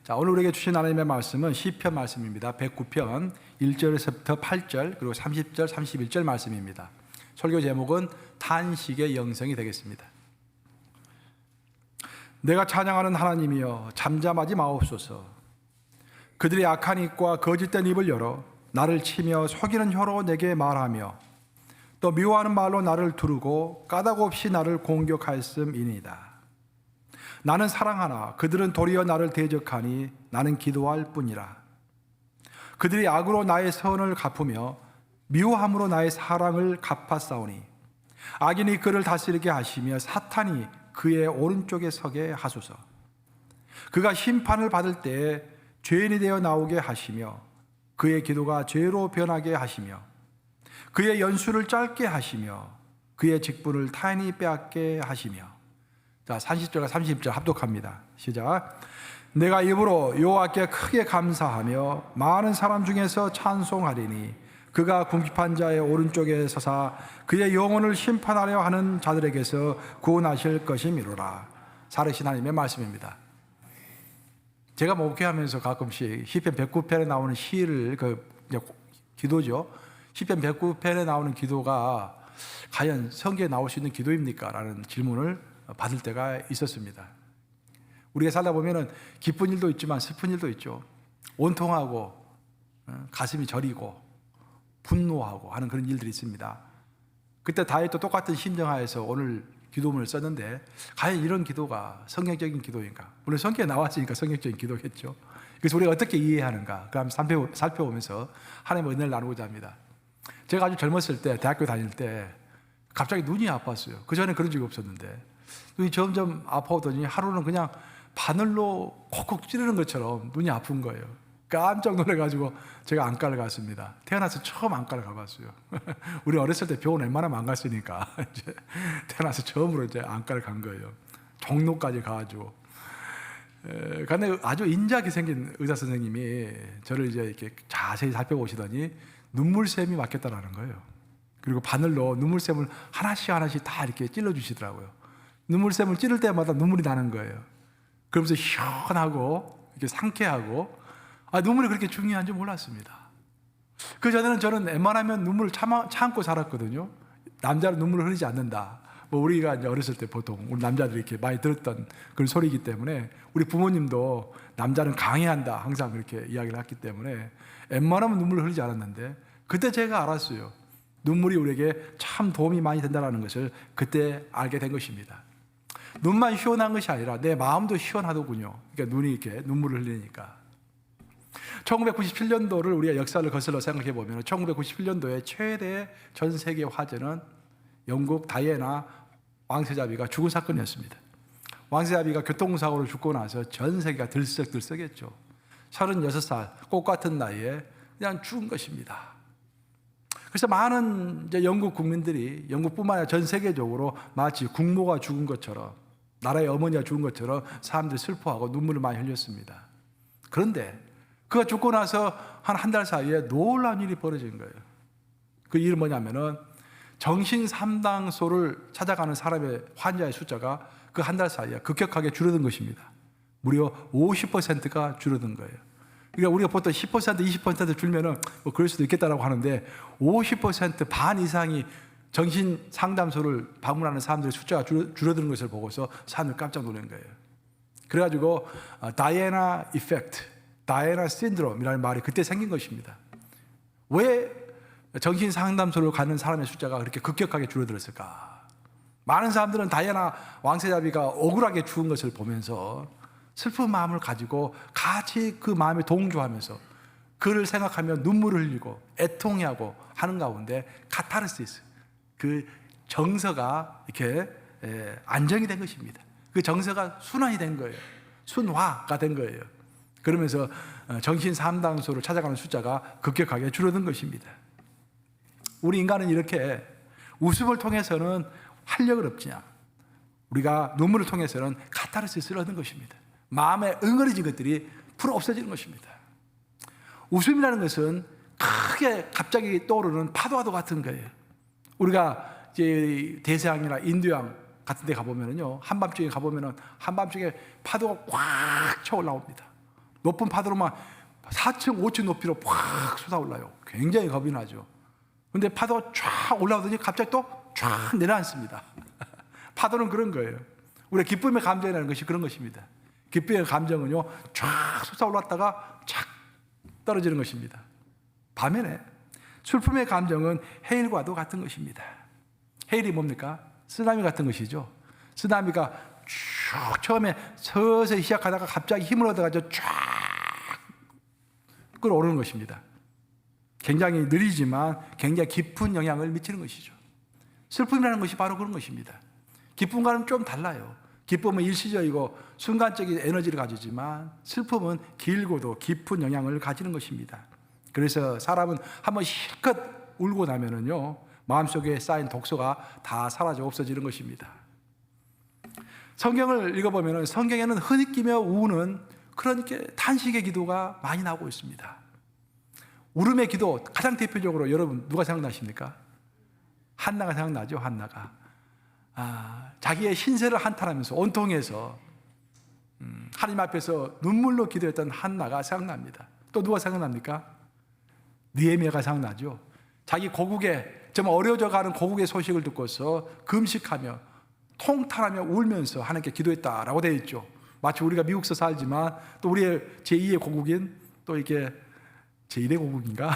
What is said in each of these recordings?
자, 오늘 우리에게 주신 하나님의 말씀은 시편 말씀입니다. 109편 1절에서부터 8절 그리고 30절, 31절 말씀입니다. 설교 제목은 탄식의 영성이 되겠습니다. 내가 찬양하는 하나님이여 잠잠하지 마옵소서. 그들이 악한 입과 거짓된 입을 열어 나를 치며 속이는 혀로 내게 말하며 또 미워하는 말로 나를 두르고 까닭 없이 나를 공격하였음이니이다. 나는 사랑하나 그들은 도리어 나를 대적하니 나는 기도할 뿐이라. 그들이 악으로 나의 선을 갚으며 미워함으로 나의 사랑을 갚아싸우니 악인이 그를 다스리게 하시며 사탄이 그의 오른쪽에 서게 하소서. 그가 심판을 받을 때에 죄인이 되어 나오게 하시며 그의 기도가 죄로 변하게 하시며 그의 연수를 짧게 하시며 그의 직분을 타인이 빼앗게 하시며. 자, 30절과 30절 합독합니다. 시작. 내가 입으로 여호와께 크게 감사하며 많은 사람 중에서 찬송하리니 그가 궁핍한 자의 오른쪽에 서사 그의 영혼을 심판하려 하는 자들에게서 구원하실 것이미로라. 살으신 하나님의 말씀입니다. 제가 목회하면서 가끔씩 시편 109편에 나오는 시를 기도죠. 시편 109편에 나오는 기도가 과연 성경에 나올 수 있는 기도입니까? 라는 질문을 받을 때가 있었습니다. 우리가 살다 보면은 기쁜 일도 있지만 슬픈 일도 있죠. 온통하고 가슴이 저리고 분노하고 하는 그런 일들이 있습니다. 그때 다윗도 똑같은 심정하에서 오늘 기도문을 썼는데 과연 이런 기도가 성경적인 기도인가? 물론 성경에 나왔으니까 성경적인 기도겠죠. 그래서 우리가 어떻게 이해하는가? 그 한번 살펴보면서 하나님의 은혜를 나누고자 합니다. 제가 아주 젊었을 때 대학교 다닐 때 갑자기 눈이 아팠어요. 그전에 그런 적이 없었는데 눈이 점점 아파오더니 하루는 그냥 바늘로 콕콕 찌르는 것처럼 눈이 아픈 거예요. 깜짝 놀라가지고 제가 안과를 갔습니다. 태어나서 처음 안과를 가봤어요. 우리 어렸을 때 병원 웬만하면 안 갔으니까 이제 태어나서 처음으로 이제 안과를 간 거예요. 종로까지 가가지고. 근데 아주 인자하게 생긴 의사 선생님이 저를 이제 이렇게 자세히 살펴보시더니 눈물샘이 막혔다라는 거예요. 그리고 바늘로 눈물샘을 하나씩 다 이렇게 찔러주시더라고요. 눈물샘을 찌를 때마다 눈물이 나는 거예요. 그러면서 시원하고 이렇게 상쾌하고, 눈물이 그렇게 중요한 줄 몰랐습니다. 그 전에는 저는 웬만하면 눈물을 참고 살았거든요. 남자는 눈물을 흘리지 않는다. 우리가 이제 어렸을 때 보통 우리 남자들이 이렇게 많이 들었던 그런 소리이기 때문에 우리 부모님도 남자는 강해한다 항상 그렇게 이야기를 했기 때문에 웬만하면 눈물을 흘리지 않았는데 그때 제가 알았어요. 눈물이 우리에게 참 도움이 많이 된다는 것을 그때 알게 된 것입니다. 눈만 시원한 것이 아니라 내 마음도 시원하더군요. 그러니까 눈이 이렇게 눈물을 흘리니까. 1997년도를 우리가 역사를 거슬러 생각해 보면 1997년도에 최대 전 세계 화제는 영국 다이애나 왕세자비가 죽은 사건이었습니다. 왕세자비가 교통사고로 죽고 나서 전 세계가 들썩들썩했죠. 36살 꽃 같은 나이에 그냥 죽은 것입니다. 그래서 많은 이제 영국 국민들이 영국뿐만 아니라 전 세계적으로 마치 국모가 죽은 것처럼 나라의 어머니가 죽은 것처럼 사람들이 슬퍼하고 눈물을 많이 흘렸습니다. 그런데 그가 죽고 나서 한 달 사이에 놀라운 일이 벌어진 거예요. 그 일은 뭐냐면은 정신상담소를 찾아가는 사람의 환자의 숫자가 그 한 달 사이에 급격하게 줄어든 것입니다. 무려 50%가 줄어든 거예요. 그러니까 우리가 보통 10%, 20% 줄면은 뭐 그럴 수도 있겠다라고 하는데 50% 반 이상이 정신 상담소를 방문하는 사람들의 숫자가 줄어드는 것을 보고서 사람들이 깜짝 놀란 거예요. 그래가지고 다이애나 이펙트, 다이애나 신드롬이라는 말이 그때 생긴 것입니다. 왜 정신 상담소를 가는 사람의 숫자가 그렇게 급격하게 줄어들었을까? 많은 사람들은 다이애나 왕세자비가 억울하게 죽은 것을 보면서 슬픈 마음을 가지고 같이 그 마음에 동조하면서 그를 생각하며 눈물을 흘리고 애통하고 하는 가운데 카타르시스, 그 정서가 이렇게 안정이 된 것입니다. 그 정서가 순환이 된 거예요. 순화가 된 거예요. 그러면서 정신상담소를 찾아가는 숫자가 급격하게 줄어든 것입니다. 우리 인간은 이렇게 웃음을 통해서는 활력을 얻지냐, 우리가 눈물을 통해서는 카타르시스를 얻는 것입니다. 마음에 응어리진 것들이 풀어 없어지는 것입니다. 웃음이라는 것은 크게 갑자기 떠오르는 파도와도 같은 거예요. 우리가 이제 대서양이나 인도양 같은 데 가보면은요, 한밤중에 가보면은 한밤중에 파도가 꽉 쳐 올라옵니다. 높은 파도로 막 4층, 5층 높이로 확 솟아올라요. 굉장히 겁이 나죠. 근데 파도가 쫙 올라오더니 갑자기 또 쫙 내려앉습니다. 파도는 그런 거예요. 우리가 기쁨의 감정이라는 것이 그런 것입니다. 기쁨의 감정은요, 쫙 솟아올랐다가 착 떨어지는 것입니다. 반면에 슬픔의 감정은 해일과도 같은 것입니다. 해일이 뭡니까? 쓰나미 같은 것이죠. 쓰나미가 쭉 처음에 서서히 시작하다가 갑자기 힘을 얻어가지고 쫙 끌어오르는 것입니다. 굉장히 느리지만 굉장히 깊은 영향을 미치는 것이죠. 슬픔이라는 것이 바로 그런 것입니다. 기쁨과는 좀 달라요. 기쁨은 일시적이고 순간적인 에너지를 가지지만 슬픔은 길고도 깊은 영향을 가지는 것입니다. 그래서 사람은 한번 실컷 울고 나면은요, 마음속에 쌓인 독소가 다 사라져 없어지는 것입니다. 성경을 읽어보면 성경에는 흐느끼며 우는 그런 탄식의 기도가 많이 나오고 있습니다. 울음의 기도, 가장 대표적으로 여러분 누가 생각나십니까? 한나가 생각나죠. 한나가 자기의 신세를 한탄하면서 온통해서 하나님 앞에서 눈물로 기도했던 한나가 생각납니다. 또 누가 생각납니까? 느헤미야가 생각나죠. 자기 고국에 정말 어려워져가는 고국의 소식을 듣고서 금식하며 통탄하며 울면서 하나님께 기도했다라고 되어 있죠. 마치 우리가 미국서 살지만 또 우리의 제2의 고국인 또 이게 제1의 고국인가?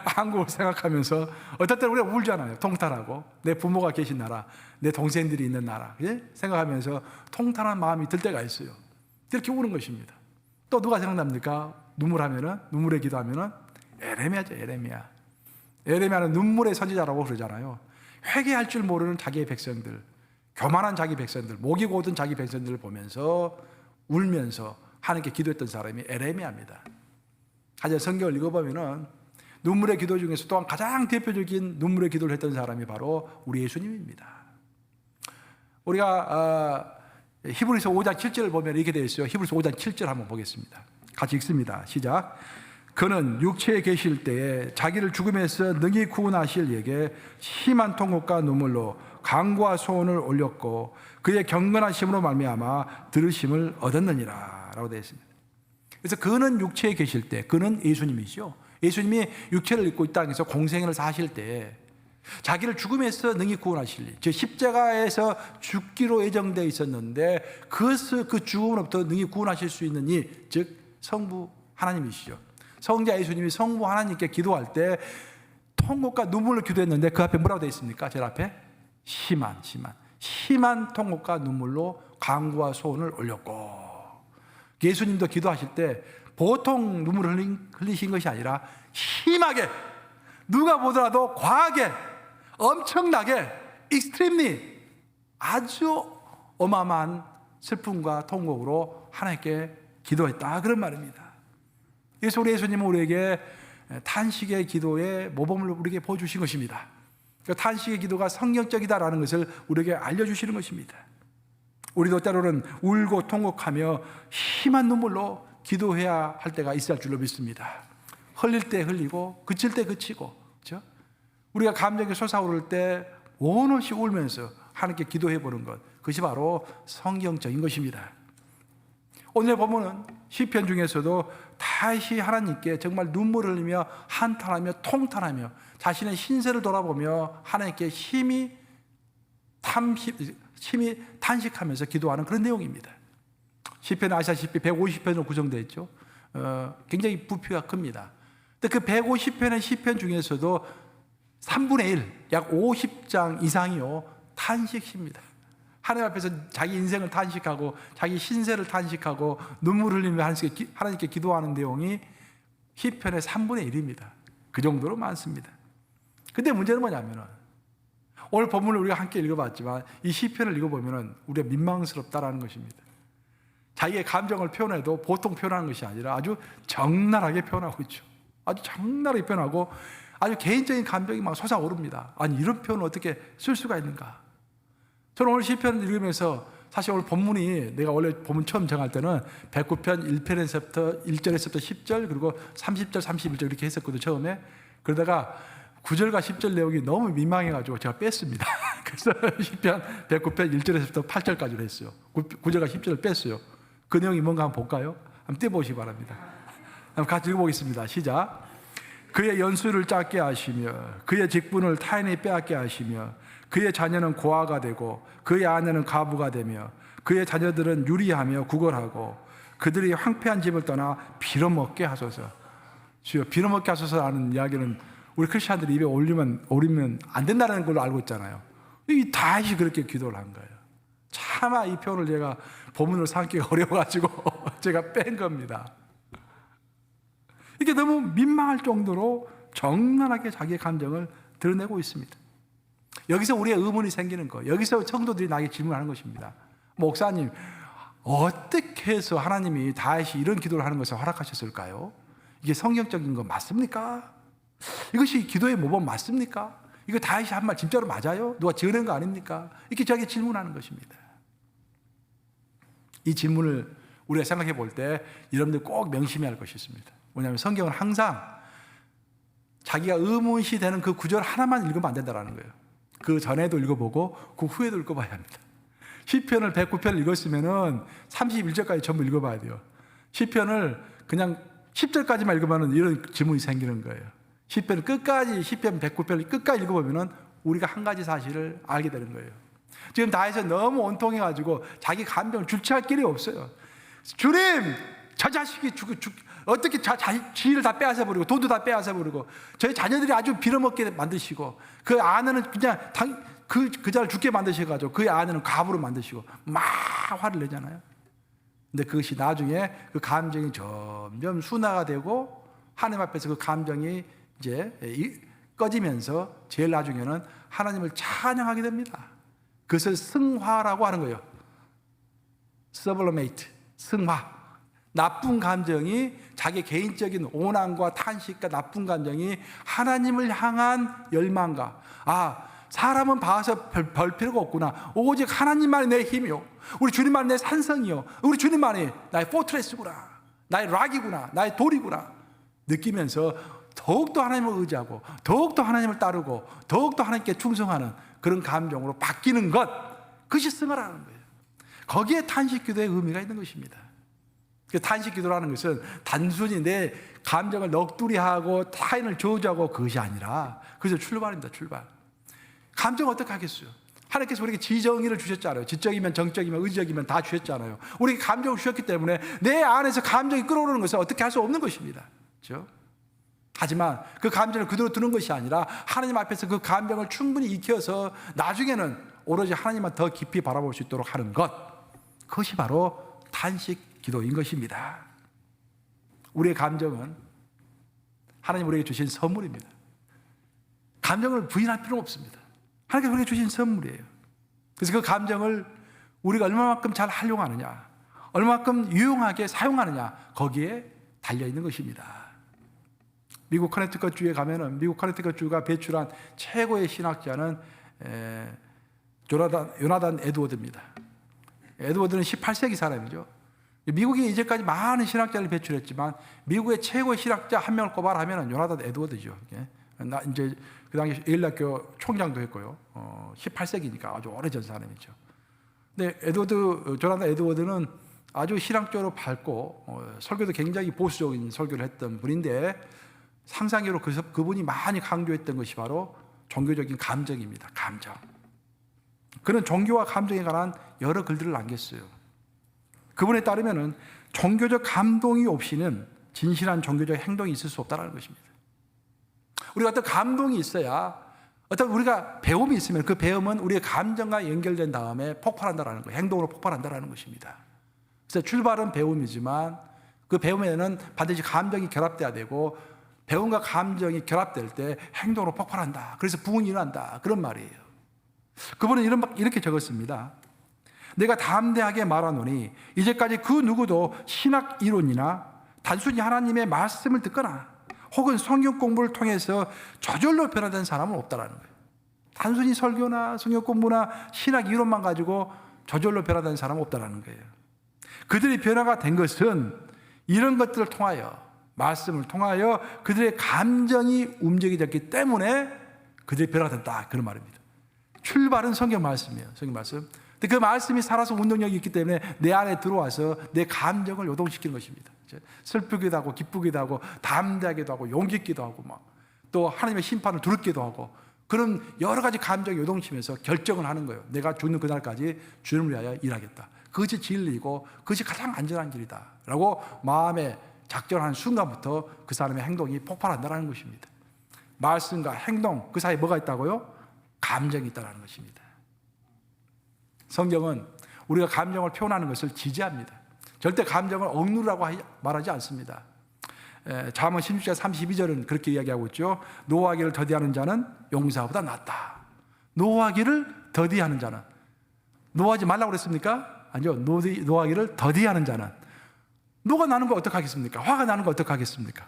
한국을 생각하면서 어떨 때는 우리가 울잖아요. 통탄하고 내 부모가 계신 나라, 내 동생들이 있는 나라 생각하면서 통탄한 마음이 들 때가 있어요. 이렇게 우는 것입니다. 또 누가 생각납니까? 눈물의 기도하면은 에레미야죠. 에레미야는 눈물의 선지자라고 그러잖아요. 회개할 줄 모르는 자기의 백성들, 교만한 자기 백성들, 목이 고든 자기 백성들을 보면서 울면서 하나님께 기도했던 사람이 에레미야입니다. 하지만 성경을 읽어보면은 눈물의 기도 중에서 또한 가장 대표적인 눈물의 기도를 했던 사람이 바로 우리 예수님입니다. 우리가 히브리서 5장 7절을 보면 이렇게 되어 있어요. 히브리서 5장 7절 한번 보겠습니다. 같이 읽습니다. 시작. 그는 육체에 계실 때에 자기를 죽음에서 능히 구원하실 이에게 심한 통곡과 눈물로 간구와 소원을 올렸고 그의 경건하심으로 말미암아 들으심을 얻었느니라 라고 되어 있습니다. 그래서 그는 육체에 계실 때, 그는 예수님이죠. 예수님이 육체를 입고 이 땅에서 공생애를 사실 때 자기를 죽음에서 능히 구원하실 이, 즉 십자가에서 죽기로 예정되어 있었는데 그 죽음으로부터 능히 구원하실 수 있는 이, 즉 성부 하나님이시죠. 성자 예수님이 성부 하나님께 기도할 때 통곡과 눈물로 기도했는데 그 앞에 뭐라고 되어 있습니까? 제 앞에 심한 통곡과 눈물로 간구와 소원을 올렸고, 예수님도 기도하실 때 보통 눈물을 흘리신 것이 아니라 심하게, 누가 보더라도 과하게, 엄청나게, extremely 아주 어마어마한 슬픔과 통곡으로 하나님께 기도했다, 그런 말입니다. 그래서 우리 예수님은 우리에게 탄식의 기도의 모범을 우리에게 보여주신 것입니다. 그 탄식의 기도가 성경적이다라는 것을 우리에게 알려주시는 것입니다. 우리도 때로는 울고 통곡하며 심한 눈물로 기도해야 할 때가 있을 줄로 믿습니다. 흘릴 때 흘리고 그칠 때 그치고, 그렇죠? 우리가 감정이 솟아오를 때 원없이 울면서 하나님께 기도해 보는 것, 그것이 바로 성경적인 것입니다. 오늘 본문은 시편 중에서도 다시 하나님께 정말 눈물을 흘리며 한탄하며 통탄하며 자신의 신세를 돌아보며 하나님께 심히 탄식하면서 기도하는 그런 내용입니다. 시편은 아시다시피 150편으로 구성되어 있죠. 굉장히 부피가 큽니다. 근데 그 150편의 시편 중에서도 3분의 1, 약 50장 이상이요 탄식입니다. 하나님 앞에서 자기 인생을 탄식하고 자기 신세를 탄식하고 눈물 흘리며 하나님께 기도하는 내용이 시편의 3분의 1입니다. 그 정도로 많습니다. 근데 문제는 뭐냐면은 오늘 본문을 우리가 함께 읽어봤지만 이 시편을 읽어보면 우리가 민망스럽다라는 것입니다. 자기의 감정을 표현해도 보통 표현하는 것이 아니라 아주 적나라하게 표현하고 있죠. 아주 적나라하게 표현하고 아주 개인적인 감정이 막 솟아오릅니다. 아니, 이런 표현을 어떻게 쓸 수가 있는가? 저는 오늘 시편을 읽으면서 사실 오늘 본문이 내가 원래 본문 처음 정할 때는 109편 1편에서부터 1절에서부터 10절 그리고 30절 31절 이렇게 했었거든요, 처음에. 그러다가 9절과 10절 내용이 너무 민망해가지고 제가 뺐습니다. 그래서 시편 109편 1절에서부터 8절까지로 했어요. 9절과 10절을 뺐어요. 그 내용이 뭔가 한번 볼까요? 한번 떼보시기 바랍니다. 한번 같이 읽어보겠습니다. 시작. 그의 연수를 짧게 하시며 그의 직분을 타인이 빼앗게 하시며 그의 자녀는 고아가 되고 그의 아내는 가부가 되며 그의 자녀들은 유리하며 구걸하고 그들이 황폐한 집을 떠나 빌어먹게 하소서. 주여, 빌어먹게 하소서라는 이야기는 우리 크리스찬들이 입에 올리면 안 된다는 걸로 알고 있잖아요. 이 다시 그렇게 기도를 한 거예요. 차마 이 표현을 제가 본문으로 삼기가 어려워가지고 제가 뺀 겁니다. 이게 너무 민망할 정도로 정난하게 자기의 감정을 드러내고 있습니다. 여기서 우리의 의문이 생기는 거, 여기서 성도들이 나에게 질문하는 것입니다. 목사님, 어떻게 해서 하나님이 다시 이런 기도를 하는 것을 허락하셨을까요? 이게 성경적인 거 맞습니까? 이것이 기도의 모범 맞습니까? 이거 다시 한 말 진짜로 맞아요? 누가 지어낸 거 아닙니까? 이렇게 저에게 질문하는 것입니다. 이 질문을 우리가 생각해 볼 때 여러분들 꼭 명심해야 할 것이 있습니다. 뭐냐면 성경은 항상 자기가 의문시 되는 그 구절 하나만 읽으면 안 된다는 거예요. 그 전에도 읽어보고 그 후에도 읽어봐야 합니다. 시편을 109편을 읽었으면 31절까지 전부 읽어봐야 돼요. 시편을 그냥 10절까지만 읽으면 이런 질문이 생기는 거예요. 시편을 끝까지, 시편 109편을 끝까지 읽어보면 우리가 한 가지 사실을 알게 되는 거예요. 지금 다해서 너무 온통해가지고 자기 감정을 주체할 길이 없어요. 주님, 저 자식이 어떻게 지위를 다 빼앗아버리고 돈도 다 빼앗아버리고 저희 자녀들이 아주 빌어먹게 만드시고 그 아내는 그냥 그 자를 죽게 만드셔가지고 그 아내는 가부로 만드시고 막 화를 내잖아요. 근데 그것이 나중에 그 감정이 점점 순화가 되고 하나님 앞에서 그 감정이 이제 꺼지면서 제일 나중에는 하나님을 찬양하게 됩니다. 그것을 승화라고 하는 거예요. sublimate, 승화. 나쁜 감정이 자기 개인적인 오난과 탄식과 나쁜 감정이 하나님을 향한 열망과 사람은 봐서 별 필요가 없구나. 오직 하나님만이 내 힘이요. 우리 주님만이 내 산성이요. 우리 주님만이 나의 포트레스구나. 나의 락이구나. 나의 돌이구나. 느끼면서 더욱더 하나님을 의지하고 더욱더 하나님을 따르고 더욱더 하나님께 충성하는 그런 감정으로 바뀌는 것. 그것이 승화라는 거예요. 거기에 탄식 기도의 의미가 있는 것입니다. 그 탄식 기도라는 것은 단순히 내 감정을 넋두리하고 타인을 저주하고 그것이 아니라 그래서 출발입니다. 출발. 감정 어떻게 하겠어요? 하나님께서 우리에게 지정의를 주셨잖아요. 지적이면 정적이면 의적이면 다 주셨잖아요. 우리에게 감정을 주셨기 때문에 내 안에서 감정이 끌어오르는 것은 어떻게 할 수 없는 것입니다. 그렇죠? 하지만 그 감정을 그대로 두는 것이 아니라 하나님 앞에서 그 감정을 충분히 익혀서 나중에는 오로지 하나님만 더 깊이 바라볼 수 있도록 하는 것, 그것이 바로 탄식 기도인 것입니다. 우리의 감정은 하나님 우리에게 주신 선물입니다. 감정을 부인할 필요는 없습니다. 하나님께서 우리에게 주신 선물이에요. 그래서 그 감정을 우리가 얼마만큼 잘 활용하느냐, 얼마만큼 유용하게 사용하느냐, 거기에 달려있는 것입니다. 미국 커네티컷주에 가면은 미국 커네티컷주가 배출한 최고의 신학자는 요나단 에드워드입니다. 에드워드는 18세기 사람이죠. 미국이 이제까지 많은 신학자를 배출했지만 미국의 최고의 신학자 한 명을 꼽아라면 요나단 에드워드죠. 이제 그 당시 예일학교 총장도 했고요. 18세기니까 아주 오래전 사람이죠. 근데 조나단 에드워드는 아주 신학적으로 밝고 설교도 굉장히 보수적인 설교를 했던 분인데 상상적으로 그분이 많이 강조했던 것이 바로 종교적인 감정입니다. 감정. 그는 종교와 감정에 관한 여러 글들을 남겼어요. 그분에 따르면은 종교적 감동이 없이는 진실한 종교적 행동이 있을 수 없다는 것입니다. 우리가 어떤 감동이 있어야 어떤 우리가 배움이 있으면 그 배움은 우리의 감정과 연결된 다음에 폭발한다는 거예요. 행동으로 폭발한다는 것입니다. 그래서 출발은 배움이지만 그 배움에는 반드시 감정이 결합돼야 되고 배움과 감정이 결합될 때 행동으로 폭발한다. 그래서 부흥이 일어난다. 그런 말이에요. 그분은 이렇게 적었습니다. 내가 담대하게 말하노니 이제까지 그 누구도 신학 이론이나 단순히 하나님의 말씀을 듣거나 혹은 성경 공부를 통해서 저절로 변화된 사람은 없다라는 거예요. 단순히 설교나 성경 공부나 신학 이론만 가지고 저절로 변화된 사람은 없다라는 거예요. 그들이 변화가 된 것은 이런 것들을 통하여, 말씀을 통하여 그들의 감정이 움직여졌기 때문에 그들이 변화가 됐다. 그런 말입니다. 출발은 성경 말씀이에요. 성경 말씀. 근데 그 말씀이 살아서 운동력이 있기 때문에 내 안에 들어와서 내 감정을 요동시키는 것입니다. 슬프기도 하고 기쁘기도 하고 담대하기도 하고 용기 있기도 하고 또 하나님의 심판을 두렵기도 하고 그런 여러 가지 감정이 요동치면서 결정을 하는 거예요. 내가 죽는 그날까지 주님을 위하여 일하겠다. 그것이 진리이고 그것이 가장 안전한 길이다 라고 마음에 작정하는 순간부터 그 사람의 행동이 폭발한다는 것입니다. 말씀과 행동 그 사이에 뭐가 있다고요? 감정이 있다는 것입니다. 성경은 우리가 감정을 표현하는 것을 지지합니다. 절대 감정을 억누르라고 말하지 않습니다. 잠언 16장 32절은 그렇게 이야기하고 있죠. 노하기를 더디하는 자는 용사보다 낫다. 노하기를 더디하는 자는, 노하지 말라고 그랬습니까? 아니요. 노하기를 더디하는 자는, 노가 나는 거 어떡하겠습니까? 화가 나는 거 어떡하겠습니까?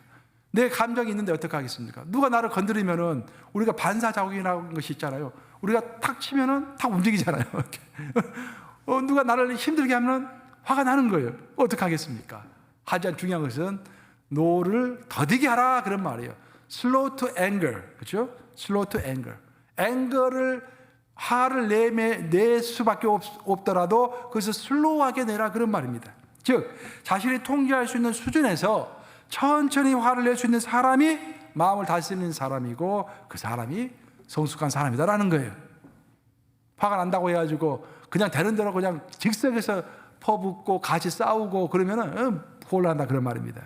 내 감정이 있는데 어떡하겠습니까? 누가 나를 건드리면은 우리가 반사작용이라는 것이 있잖아요. 우리가 탁 치면은 탁 움직이잖아요. 누가 나를 힘들게 하면은 화가 나는 거예요. 어떡하겠습니까? 하지만 중요한 것은 노를 더디게 하라 그런 말이에요. Slow to anger, 그렇죠? Slow to anger. 앵거를 화를 낼 수밖에 없더라도 그것을 슬로우하게 내라 그런 말입니다. 즉 자신이 통제할 수 있는 수준에서 천천히 화를 낼 수 있는 사람이 마음을 다스리는 사람이고 그 사람이 성숙한 사람이다라는 거예요. 화가 난다고 해가지고 그냥 되는 대로 그냥 즉석에서 퍼붓고 같이 싸우고 그러면은 곤란하다 그런 말입니다.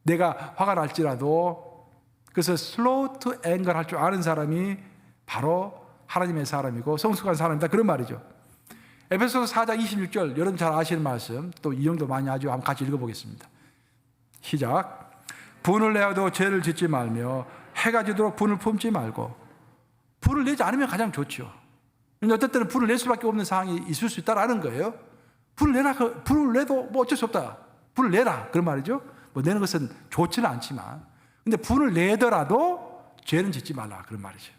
내가 화가 날지라도 그래서 slow to anger 할 줄 아는 사람이 바로 하나님의 사람이고 성숙한 사람이다 그런 말이죠. 에베소서 4장 26절 여러분 잘 아시는 말씀 또 이용도 많이 하죠. 한번 같이 읽어보겠습니다. 시작. 분을 내어도 죄를 짓지 말며 해가 지도록 분을 품지 말고. 분을 내지 않으면 가장 좋죠. 어떤 때는 분을 낼 수밖에 없는 상황이 있을 수 있다라는 거예요. 분을 내도 뭐 어쩔 수 없다. 분을 내라 그런 말이죠. 뭐 내는 것은 좋지는 않지만 근데 분을 내더라도 죄는 짓지 말라 그런 말이죠.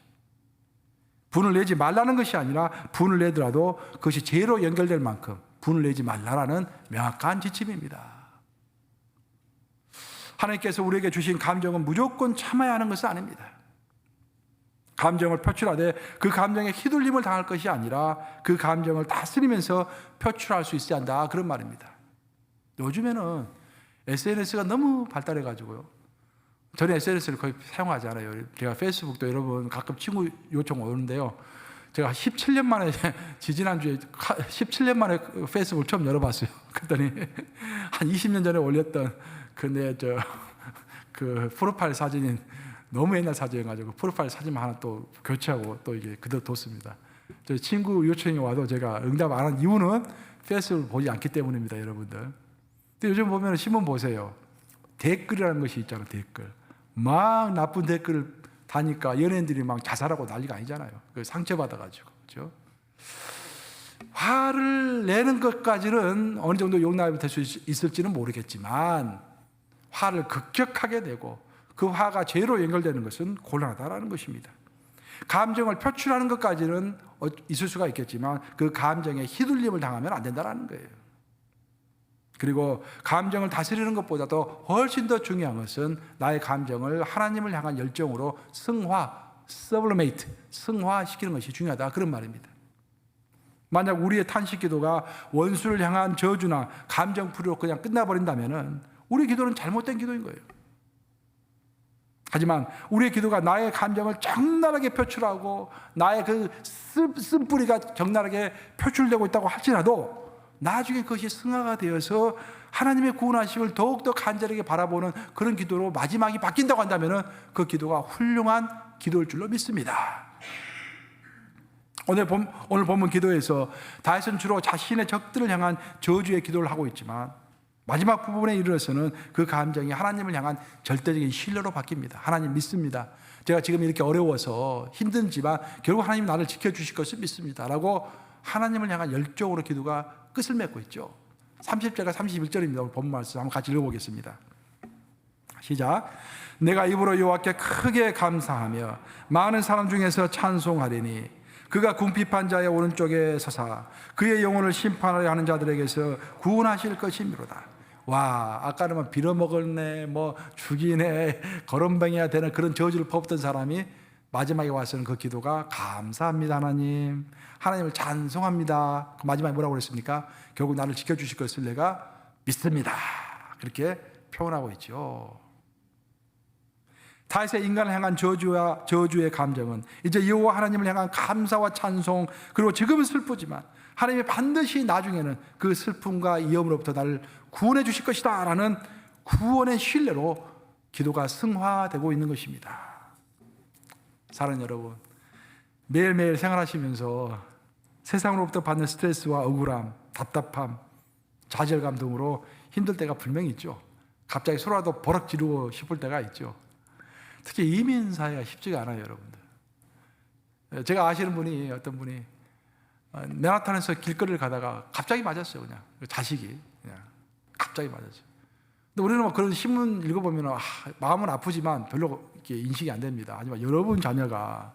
분을 내지 말라는 것이 아니라 분을 내더라도 그것이 죄로 연결될 만큼 분을 내지 말라라는 명확한 지침입니다. 하나님께서 우리에게 주신 감정은 무조건 참아야 하는 것은 아닙니다. 감정을 표출하되 그 감정에 휘둘림을 당할 것이 아니라 그 감정을 다스리면서 표출할 수 있어야 한다 그런 말입니다. 요즘에는 SNS가 너무 발달해가지고요. 저는 SNS를 거의 사용하지 않아요. 제가 페이스북도 여러분 가끔 친구 요청 오는데요. 제가 17년 만에 지지난주에 17년 만에 페이스북을 처음 열어봤어요. 그랬더니 한 20년 전에 올렸던 그 프로파일 사진인 너무 옛날 사진이어가지고 프로파일 사진만 하나 또 교체하고 또 이게 그대로 뒀습니다. 저 친구 요청이 와도 제가 응답 안 한 이유는 페이스북을 보지 않기 때문입니다, 여러분들. 근데 요즘 보면 신문 보세요. 댓글이라는 것이 있잖아요, 댓글. 막 나쁜 댓글을 다니까 연예인들이 막 자살하고 난리가 아니잖아요. 상처받아가지고. 그렇죠? 화를 내는 것까지는 어느 정도 용납이 될 수 있을지는 모르겠지만 화를 급격하게 내고 그 화가 죄로 연결되는 것은 곤란하다는 것입니다. 감정을 표출하는 것까지는 있을 수가 있겠지만 그 감정에 휘둘림을 당하면 안 된다는 거예요. 그리고 감정을 다스리는 것보다도 훨씬 더 중요한 것은 나의 감정을 하나님을 향한 열정으로 승화시키는 것이 중요하다 그런 말입니다. 만약 우리의 탄식 기도가 원수를 향한 저주나 감정풀이로 그냥 끝나버린다면 우리 기도는 잘못된 기도인 거예요. 하지만 우리의 기도가 나의 감정을 적나라하게 표출하고 나의 그 쓴뿌리가 적나라하게 표출되고 있다고 할지라도 나중에 그것이 승화가 되어서 하나님의 구원하심을 더욱더 간절하게 바라보는 그런 기도로 마지막이 바뀐다고 한다면 그 기도가 훌륭한 기도일 줄로 믿습니다. 오늘 본문 기도에서 다윗은 주로 자신의 적들을 향한 저주의 기도를 하고 있지만 마지막 부분에 이르러서는 그 감정이 하나님을 향한 절대적인 신뢰로 바뀝니다. 하나님 믿습니다. 제가 지금 이렇게 어려워서 힘든지만 결국 하나님이 나를 지켜주실 것을 믿습니다 라고 하나님을 향한 열정으로 기도가 끝을 맺고 있죠. 30절과 31절입니다. 오늘 본문 말씀 한번 같이 읽어보겠습니다. 시작. 내가 입으로 여호와께 크게 감사하며 많은 사람 중에서 찬송하리니 그가 궁핍한 자의 오른쪽에 서사 그의 영혼을 심판하려 하는 자들에게서 구원하실 것이미로다. 와, 아까는 뭐 빌어먹었네, 뭐 죽이네, 거름뱅이야 되는 그런 저주를 퍼붓던 사람이 마지막에 와서는 그 기도가 감사합니다 하나님, 하나님을 찬송합니다. 그 마지막에 뭐라고 그랬습니까? 결국 나를 지켜주실 것을 내가 믿습니다. 그렇게 표현하고 있죠. 다윗의 인간을 향한 저주의 감정은 이제 여호와 하나님을 향한 감사와 찬송, 그리고 지금은 슬프지만 하나님이 반드시 나중에는 그 슬픔과 위험으로부터 나를 구원해 주실 것이다 라는 구원의 신뢰로 기도가 승화되고 있는 것입니다. 사랑하는 여러분, 매일매일 생활하시면서 세상으로부터 받는 스트레스와 억울함, 답답함, 좌절감 등으로 힘들 때가 분명히 있죠. 갑자기 소라도 버럭 지르고 싶을 때가 있죠. 특히 이민 사회가 쉽지가 않아요, 여러분들. 제가 아시는 분이, 어떤 분이 맨하탄에서 길거리를 가다가 갑자기 맞았어요. 그냥 자식이 그냥 갑자기 맞았어요. 근데 우리는 뭐 그런 신문 읽어보면 마음은 아프지만 별로 이렇게 인식이 안 됩니다. 하지만 여러분 자녀가,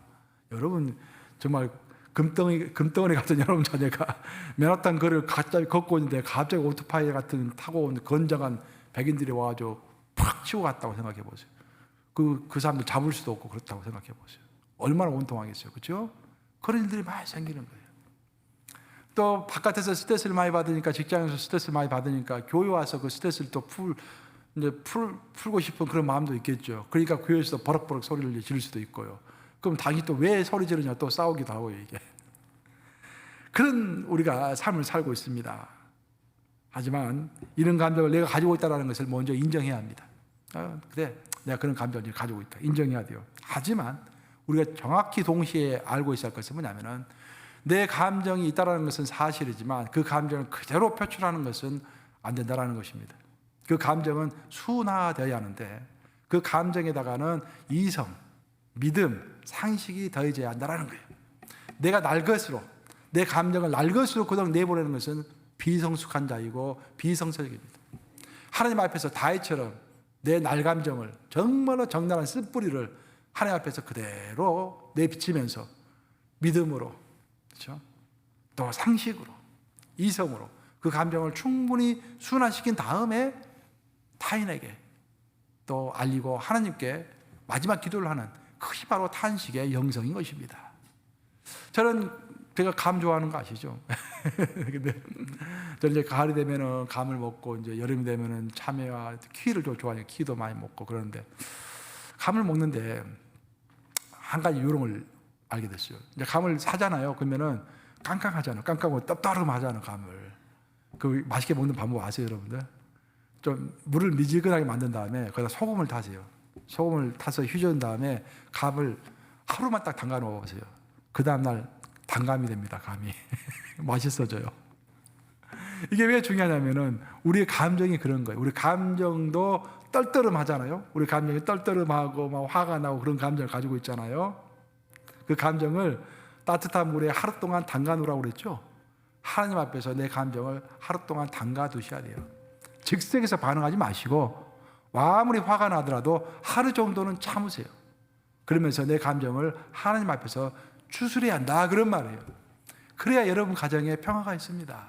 여러분 정말 금덩어리 같은 여러분 자녀가 맨하탄 거리를 갑자기 걷고 있는데 갑자기 오토바이 같은 타고 온 건장한 백인들이 와가지고 팍 치고 갔다고 생각해 보세요. 그 사람들 잡을 수도 없고 그렇다고 생각해 보세요. 얼마나 온통하겠어요, 그렇죠? 그런 일들이 많이 생기는 거예요. 또 바깥에서 스트레스를 많이 받으니까, 직장에서 스트레스를 많이 받으니까 교회 와서 그 스트레스를 또 풀고 싶은 그런 마음도 있겠죠. 그러니까 교회에서 버럭버럭 소리를 지를 수도 있고요. 그럼 당연히 또 왜 소리 지르냐 또 싸우기도 하고요, 이게. 그런 우리가 삶을 살고 있습니다. 하지만 이런 감정을 내가 가지고 있다는 것을 먼저 인정해야 합니다. 그래, 내가 그런 감정을 가지고 있다, 인정해야 돼요. 하지만 우리가 정확히 동시에 알고 있어야 할 것은 뭐냐면은, 내 감정이 있다는 것은 사실이지만 그 감정을 그대로 표출하는 것은 안 된다는 것입니다. 그 감정은 순화되어야 하는데 그 감정에다가는 이성, 믿음, 상식이 더해져야 한다는 거예요. 내가 날 것으로, 내 감정을 날 것으로 그냥 내보내는 것은 비성숙한 자이고 비성설입니다. 하나님 앞에서 다윗처럼 내 날 감정을 정말로 적나라한 쓴뿌리를 하나님 앞에서 그대로 내비치면서 믿음으로, 그렇죠? 또 상식으로, 이성으로 그 감정을 충분히 순화시킨 다음에 타인에게 또 알리고 하나님께 마지막 기도를 하는, 그것이 바로 탄식의 영성인 것입니다. 제가 감 좋아하는 거 아시죠? 근데 저는 이제 가을이 되면은 감을 먹고, 이제 여름이 되면은 참외와 키위를 좀 좋아하니까 키위도 많이 먹고 그러는데, 감을 먹는데 한 가지 요령을 알게 됐어요. 이제 감을 사잖아요. 그러면은 깡깡하잖아요. 깡깡하고 떡떠름하잖아요, 감을. 그 맛있게 먹는 방법 아세요, 여러분들? 좀 물을 미지근하게 만든 다음에 거기다 소금을 타세요. 소금을 타서 휘저은 다음에 감을 하루만 딱 담가 놓으세요. 그 다음날 단감이 됩니다, 감이. 맛있어져요. 이게 왜 중요하냐면은 우리의 감정이 그런 거예요. 우리 감정도 떨떠름하잖아요. 우리 감정이 떨떠름하고 막 화가 나고 그런 감정을 가지고 있잖아요. 그 감정을 따뜻한 물에 하루 동안 담가 놓으라고 그랬죠. 하나님 앞에서 내 감정을 하루 동안 담가 두셔야 돼요. 즉석에서 반응하지 마시고 아무리 화가 나더라도 하루 정도는 참으세요. 그러면서 내 감정을 하나님 앞에서 추스려야 한다, 그런 말이에요. 그래야 여러분 가정에 평화가 있습니다.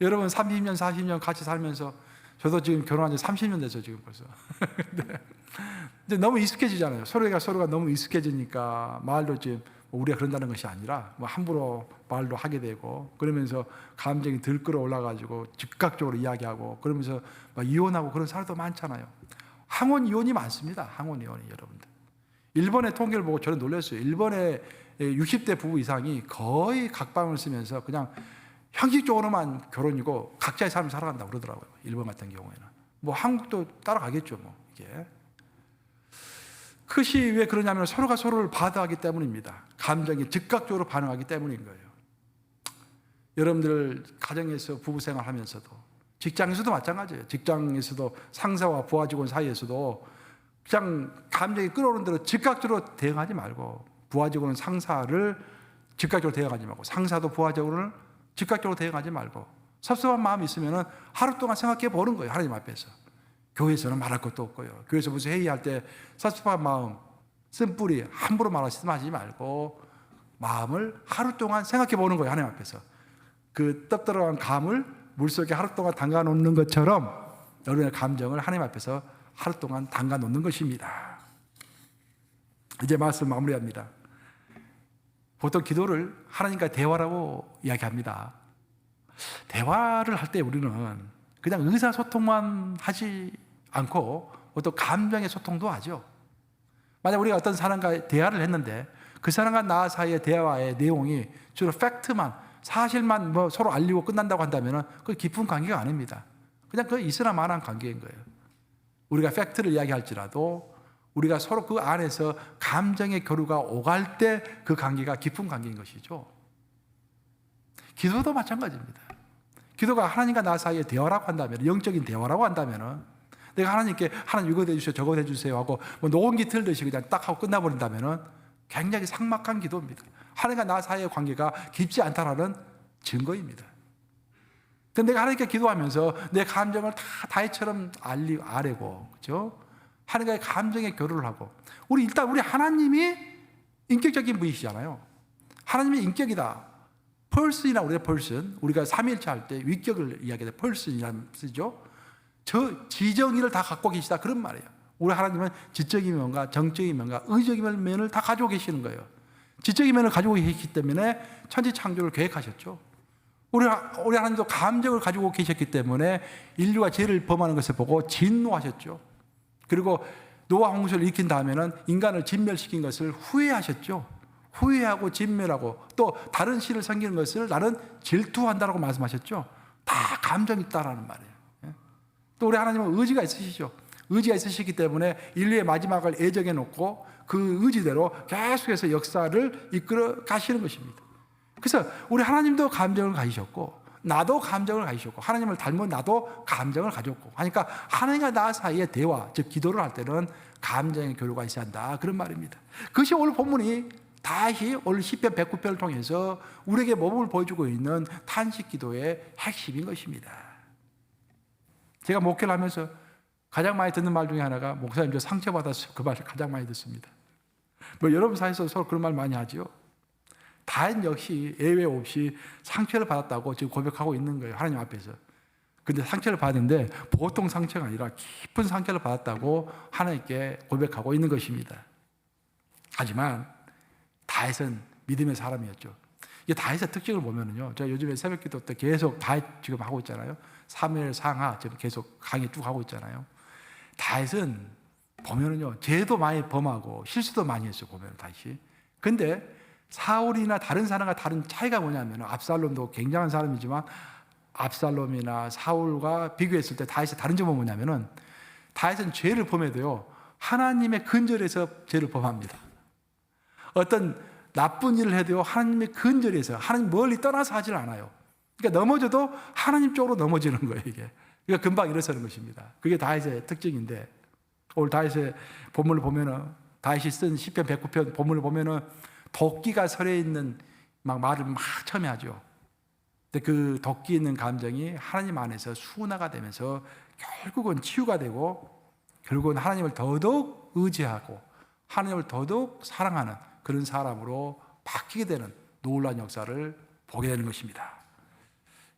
여러분 30년 40년 같이 살면서, 저도 지금 결혼한 지 30년 됐어요, 지금 벌써. 근데 너무 익숙해지잖아요. 서로가 너무 익숙해지니까 말도 지금 우리가 그런다는 것이 아니라 함부로 말도 하게 되고, 그러면서 감정이 들끓어 올라가지고 즉각적으로 이야기하고, 그러면서 이혼하고 그런 사람도 많잖아요. 항원 이혼이 많습니다. 항원 이혼이, 여러분들. 일본의 통계를 보고 저는 놀랐어요. 일본의 60대 부부 이상이 거의 각방을 쓰면서 그냥 형식적으로만 결혼이고 각자의 삶을 살아간다고 그러더라고요. 일본 같은 경우에는. 한국도 따라가겠죠, 이게. 그것이 왜 그러냐면 서로가 서로를 바다하기 때문입니다. 감정이 즉각적으로 반응하기 때문인 거예요. 여러분들 가정에서 부부 생활하면서도, 직장에서도 마찬가지예요. 직장에서도 상사와 부하 직원 사이에서도 그냥 감정이 끌어오는 대로 즉각적으로 대응하지 말고, 부하 직원은 상사를 즉각적으로 대응하지 말고, 상사도 부하 직원을 즉각적으로 대응하지 말고, 섭섭한 마음이 있으면 하루 동안 생각해 보는 거예요, 하나님 앞에서. 교회에서는 말할 것도 없고요. 교회에서 무슨 회의할 때 섭섭한 마음, 쓴뿌리 함부로 말하지 말고 마음을 하루 동안 생각해 보는 거예요, 하나님 앞에서. 그 떡들어간 감을 물속에 하루 동안 담가 놓는 것처럼 여러분의 감정을 하나님 앞에서 하루 동안 담가 놓는 것입니다. 이제 말씀 마무리합니다. 보통 기도를 하나님과 대화라고 이야기합니다. 대화를 할 때 우리는 그냥 의사소통만 하지 않고 어떤 감정의 소통도 하죠. 만약 우리가 어떤 사람과 대화를 했는데 그 사람과 나 사이의 대화의 내용이 주로 팩트만, 사실만 뭐 서로 알리고 끝난다고 한다면 그 깊은 관계가 아닙니다. 그냥 그 있으나 마나한 관계인 거예요. 우리가 팩트를 이야기할지라도 우리가 서로 그 안에서 감정의 교류가 오갈 때 그 관계가 깊은 관계인 것이죠. 기도도 마찬가지입니다. 기도가 하나님과 나 사이의 대화라고 한다면, 영적인 대화라고 한다면, 내가 하나님께 하나님 이거 해주세요, 저거 해주세요 하고 뭐 녹음기 틀듯이 그냥 딱 하고 끝나버린다면 굉장히 삭막한 기도입니다. 하나님과 나 사이의 관계가 깊지 않다라는 증거입니다. 근데 내가 하나님께 기도하면서 내 감정을 다 다이처럼 아뢰고, 그죠? 하나님과의 감정의 교류를 하고, 일단 우리 하나님이 인격적인 분이시잖아요. 하나님의 인격이다. person이나 우리가 person, 우리가 삼위일체 할 때 위격을 이야기할 때 person이라는 쓰죠. 저 지정의를 다 갖고 계시다 그런 말이에요. 우리 하나님은 지적인 면과 정적인 면과 의적인 면을 다 가지고 계시는 거예요. 지적인 면을 가지고 계시기 때문에 천지 창조를 계획하셨죠. 우리 하나님도 감정을 가지고 계셨기 때문에 인류가 죄를 범하는 것을 보고 진노하셨죠. 그리고 노아 홍수를 일으킨 다음에는 인간을 진멸시킨 것을 후회하셨죠. 후회하고 진멸하고 또 다른 신을 섬기는 것을 나는 질투한다라고 말씀하셨죠. 다 감정이 있다라는 말이에요. 또 우리 하나님은 의지가 있으시죠. 의지가 있으시기 때문에 인류의 마지막을 예정해 놓고 그 의지대로 계속해서 역사를 이끌어 가시는 것입니다. 그래서 우리 하나님도 감정을 가지셨고 나도 감정을 가지셨고 하나님을 닮은 나도 감정을 가졌고 하니까 하나님과 나 사이의 대화, 즉 기도를 할 때는 감정의 교류가 있어야 한다 그런 말입니다. 그것이 오늘 본문이 다시 오늘 시편 109편을 통해서 우리에게 모범을 보여주고 있는 탄식 기도의 핵심인 것입니다. 제가 목회를 하면서 가장 많이 듣는 말 중에 하나가 목사님 저 상처받았어요. 그 말을 가장 많이 듣습니다. 뭐 여러분 사이에서 서로 그런 말 많이 하죠. 다인 역시 예외 없이 상처를 받았다고 지금 고백하고 있는 거예요. 하나님 앞에서. 근데 상처를 받았는데 보통 상처가 아니라 깊은 상처를 받았다고 하나님께 고백하고 있는 것입니다. 하지만 다윗은 믿음의 사람이었죠. 이 다윗의 특징을 보면은요. 제가 요즘에 새벽기도 때 계속 다윗 지금 하고 있잖아요. 사무엘 상하 지금 계속 강의 쭉 하고 있잖아요. 다윗은 보면은요. 죄도 많이 범하고 실수도 많이 했어요. 보면 다윗이. 근데 사울이나 다른 사람과 다른 차이가 뭐냐면 압살롬도 굉장한 사람이지만 압살롬이나 사울과 비교했을 때 다윗의 다른 점은 뭐냐면은 다윗은 죄를 범해도요. 하나님의 근절에서 죄를 범합니다. 어떤 나쁜 일을 해도 하나님의 근절에서 하나님 멀리 떠나서 하질 않아요. 그러니까 넘어져도 하나님 쪽으로 넘어지는 거예요. 이게. 그러니까 금방 일어서는 것입니다. 그게 다윗의 특징인데 오늘 다윗의 본문을 보면은 다윗이 쓴 시편 109편 본문을 보면은 도끼가 서려 있는 막 말을 막 처음에 하죠. 근데 그 도끼 있는 감정이 하나님 안에서 순화가 되면서 결국은 치유가 되고 결국은 하나님을 더더욱 의지하고 하나님을 더더욱 사랑하는 그런 사람으로 바뀌게 되는 놀라운 역사를 보게 되는 것입니다.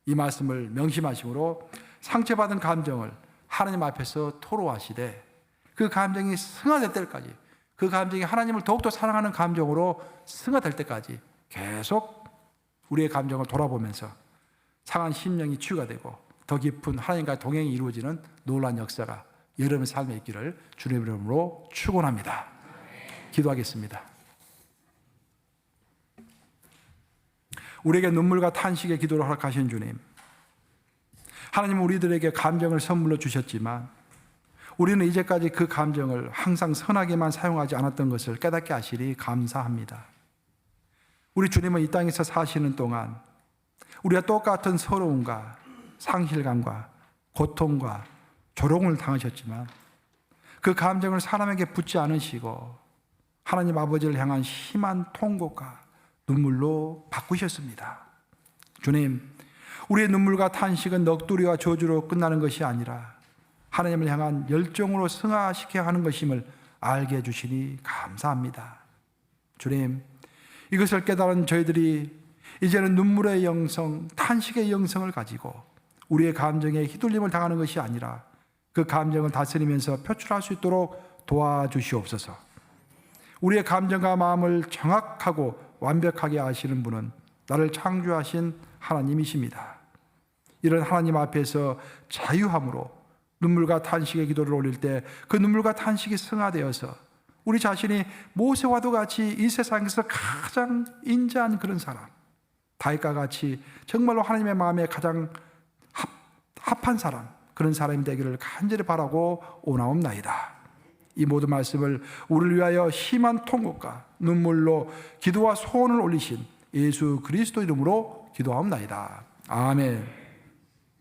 이 말씀을 명심하심으로 상처받은 감정을 하나님 앞에서 토로하시되 그 감정이 승화될 때까지 그 감정이 하나님을 더욱더 사랑하는 감정으로 승화될 때까지 계속 우리의 감정을 돌아보면서 상한 심령이 치유가 되고 더 깊은 하나님과 동행이 이루어지는 놀라운 역사가 여러분의 삶에 있기를 주님의 이름으로 축원합니다. 기도하겠습니다. 우리에게 눈물과 탄식의 기도를 허락하신 주님, 하나님은 우리들에게 감정을 선물로 주셨지만 우리는 이제까지 그 감정을 항상 선하게만 사용하지 않았던 것을 깨닫게 하시리 감사합니다. 우리 주님은 이 땅에서 사시는 동안 우리가 똑같은 서러움과 상실감과 고통과 조롱을 당하셨지만 그 감정을 사람에게 붙지 않으시고 하나님 아버지를 향한 심한 통곡과 눈물로 바꾸셨습니다. 주님, 우리의 눈물과 탄식은 넋두리와 저주로 끝나는 것이 아니라 하나님을 향한 열정으로 승화시켜야 하는 것임을 알게 해주시니 감사합니다. 주님, 이것을 깨달은 저희들이 이제는 눈물의 영성, 탄식의 영성을 가지고 우리의 감정에 휘둘림을 당하는 것이 아니라 그 감정을 다스리면서 표출할 수 있도록 도와주시옵소서. 우리의 감정과 마음을 정확하고 완벽하게 아시는 분은 나를 창조하신 하나님이십니다. 이런 하나님 앞에서 자유함으로 눈물과 탄식의 기도를 올릴 때 그 눈물과 탄식이 승화되어서 우리 자신이 모세와도 같이 이 세상에서 가장 인자한 그런 사람, 다윗과 같이 정말로 하나님의 마음에 가장 합한 사람, 그런 사람이 되기를 간절히 바라고 오나옵나이다. 이 모든 말씀을 우리를 위하여 심한 통곡과 눈물로 기도와 소원을 올리신 예수 그리스도 이름으로 기도하옵나이다. 아멘.